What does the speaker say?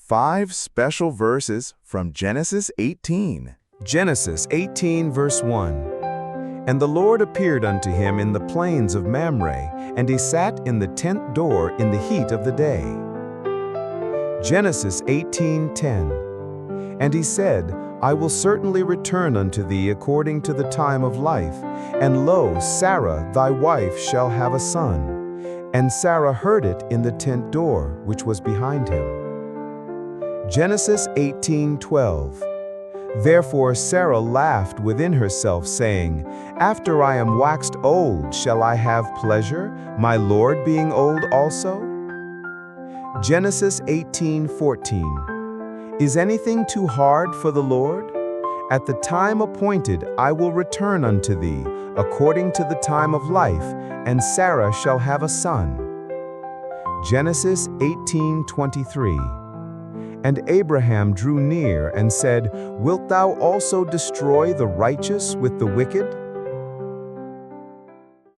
5 special verses from Genesis 18. Genesis 18 verse 1. And the Lord appeared unto him in the plains of Mamre, and he sat in the tent door in the heat of the day. Genesis 18:10. And he said, I will certainly return unto thee according to the time of life, and lo, Sarah thy wife shall have a son. And Sarah heard it in the tent door, which was behind him. Genesis 18:12. Therefore Sarah laughed within herself, saying, After I am waxed old, shall I have pleasure, my Lord being old also? Genesis 18:14. Is anything too hard for the Lord? At the time appointed I will return unto thee, according to the time of life, and Sarah shall have a son. Genesis 18:23. And Abraham drew near and said, Wilt thou also destroy the righteous with the wicked?